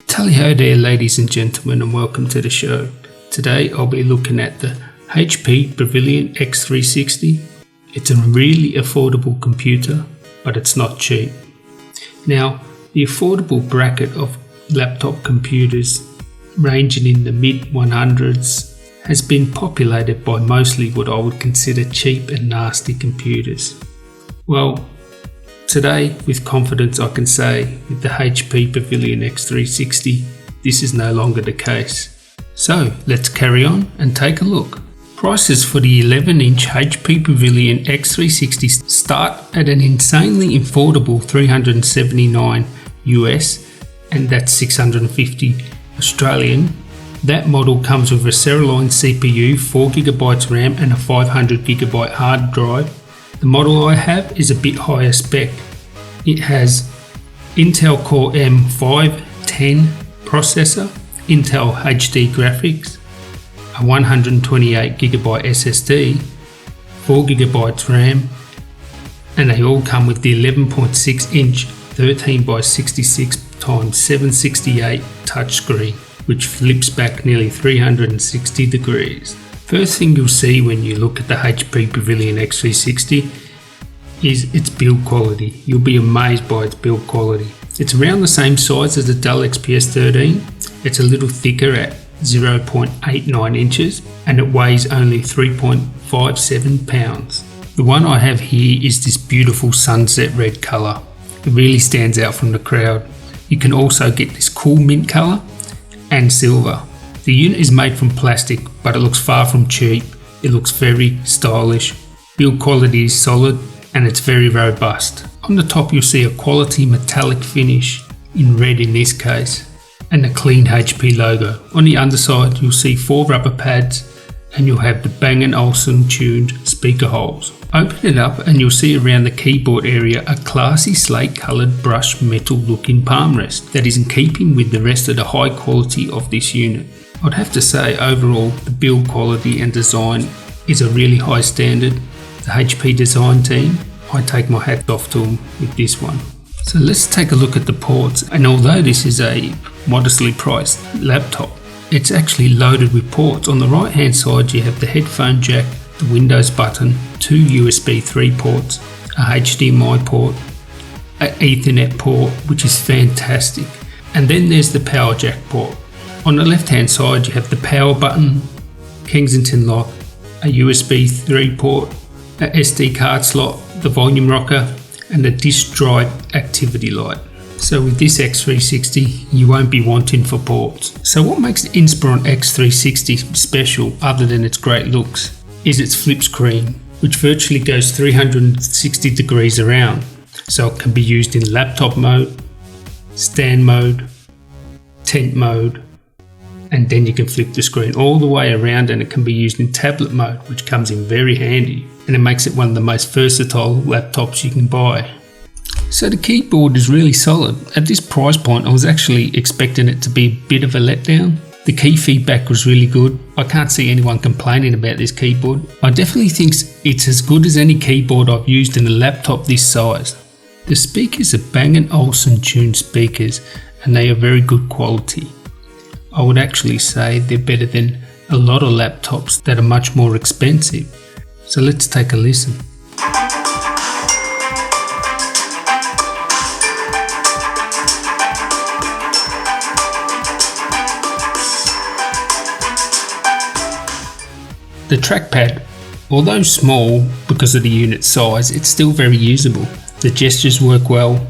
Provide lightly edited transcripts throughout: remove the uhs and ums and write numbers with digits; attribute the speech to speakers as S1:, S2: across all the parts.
S1: Tally-ho there, ladies and gentlemen, and welcome to the show. Today I'll be looking at the HP Pavilion x360. It's a really affordable computer, but it's not cheap. Now, the affordable bracket of laptop computers ranging in the mid-100s has been populated by mostly what I would consider cheap and nasty computers. Well, today with confidence I can say with the HP Pavilion x360 this is no longer the case. So let's carry on and take a look. Prices for the 11-inch HP Pavilion x360 start at an insanely affordable $379 US, and that's 650 Australian. That model comes with a Ceraline CPU, 4GB RAM and a 500GB hard drive. The model I have is a bit higher spec. It has Intel Core M510 processor, Intel HD graphics, a 128GB SSD, 4GB RAM, and they all come with the 11.6-inch 13x66x768 touchscreen, which flips back nearly 360 degrees. First thing you'll see when you look at the HP Pavilion x360 is its build quality. You'll be amazed by its build quality. It's around the same size as the Dell XPS 13. It's a little thicker at 0.89 inches and it weighs only 3.57 pounds. The one I have here is this beautiful sunset red colour. It really stands out from the crowd. You can also get this cool mint colour and silver. The unit is made from plastic, but it looks far from cheap. It looks very stylish. Build quality is solid and it's very robust. On the top you'll see a quality metallic finish, in red in this case, and a clean HP logo. On the underside you'll see 4 rubber pads and you'll have the Bangin tuned speaker holes. Open it up and you'll see around the keyboard area a classy slate coloured brushed metal looking palm rest that is in keeping with the rest of the high quality of this unit. I'd have to say overall the build quality and design is a really high standard. The HP design team, I take my hat off to them with this one. So let's take a look at the ports, and although this is a modestly priced laptop, it's actually loaded with ports. On the right hand side you have the headphone jack, the Windows button, 2 USB 3 ports, a HDMI port, an Ethernet port which is fantastic, and then there's the power jack port. On the left hand side you have the power button, Kensington lock, a USB 3 port, a SD card slot, the volume rocker and the disk drive activity light. So with this x360 you won't be wanting for ports. So what makes the Inspiron x360 special other than its great looks is its flip screen, which virtually goes 360 degrees around. So it can be used in laptop mode, stand mode, tent mode, and then you can flip the screen all the way around, and it can be used in tablet mode, which comes in very handy, and it makes it one of the most versatile laptops you can buy. So the keyboard is really solid. At this price point I was actually expecting it to be a bit of a letdown. The key feedback was really good. I can't see anyone complaining about this keyboard. I definitely think it's as good as any keyboard I've used in a laptop this size. The speakers are Bangin tuned speakers and they are very good quality. I would actually say they're better than a lot of laptops that are much more expensive. So let's take a listen. The trackpad, although small because of the unit size, it's still very usable. The gestures work well,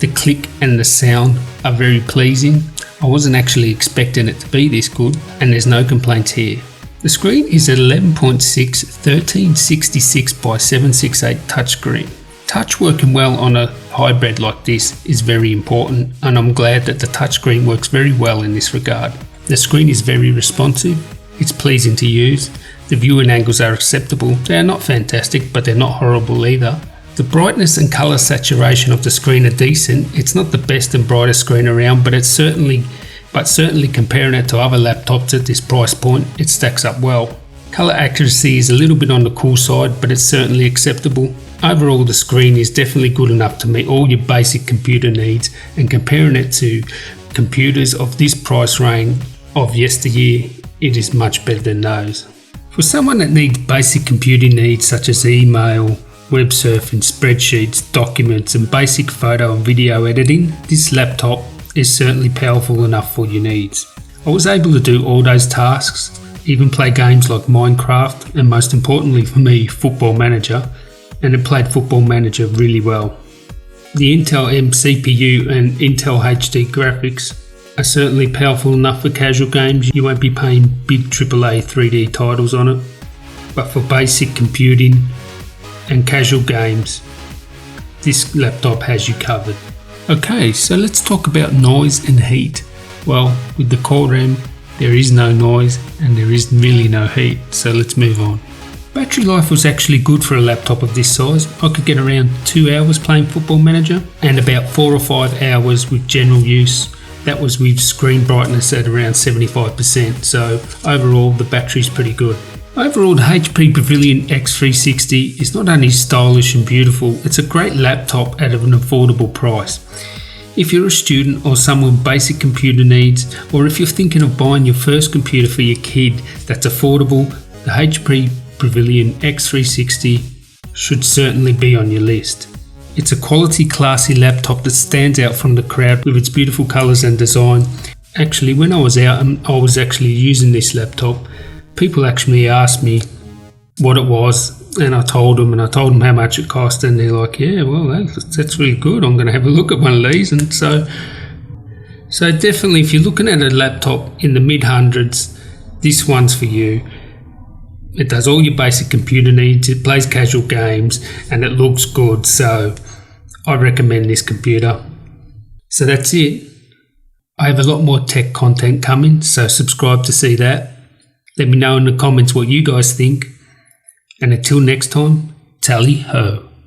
S1: the click and the sound are very pleasing. I wasn't actually expecting it to be this good, and there's no complaints here. The screen is an 11.6 1366x768 touchscreen. Touch working well on a hybrid like this is very important, and I'm glad that the touchscreen works very well in this regard. The screen is very responsive, it's pleasing to use, the viewing angles are acceptable. They are not fantastic, but they're not horrible either. The brightness and colour saturation of the screen are decent. It's not the best and brightest screen around, but certainly comparing it to other laptops at this price point, it stacks up well. Colour accuracy is a little bit on the cool side, but it's certainly acceptable. Overall, the screen is definitely good enough to meet all your basic computer needs, and comparing it to computers of this price range of yesteryear, it is much better than those. For someone that needs basic computing needs such as email, web surfing, spreadsheets, documents and basic photo and video editing, this laptop is certainly powerful enough for your needs. I was able to do all those tasks, even play games like Minecraft and most importantly for me, Football Manager, and it played Football Manager really well. The Intel M CPU and Intel HD graphics are certainly powerful enough for casual games. You won't be paying big AAA 3D titles on it, but for basic computing and casual games, this laptop has you covered. Okay, so let's talk about noise and heat. Well, with the Core RAM, there is no noise and there is really no heat, so let's move on. Battery life was actually good for a laptop of this size. I could get around 2 hours playing Football Manager and about 4 or 5 hours with general use. That was with screen brightness at around 75%, so overall the battery's pretty good. Overall, the HP Pavilion X360 is not only stylish and beautiful, it's a great laptop at an affordable price. If you're a student or someone with basic computer needs, or if you're thinking of buying your first computer for your kid that's affordable, the HP Pavilion X360 should certainly be on your list. It's a quality, classy laptop that stands out from the crowd with its beautiful colours and design. Actually, when I was out and I was actually using this laptop, people actually asked me what it was, and I told them how much it cost, and they're like, yeah, well, that's really good, I'm going to have a look at one of these. And so definitely, if you're looking at a laptop in the mid-hundreds, this one's for you. It does all your basic computer needs, it plays casual games, and it looks good, so I recommend this computer. So that's it. I have a lot more tech content coming, so subscribe to see that. Let me know in the comments what you guys think. And until next time, tally ho.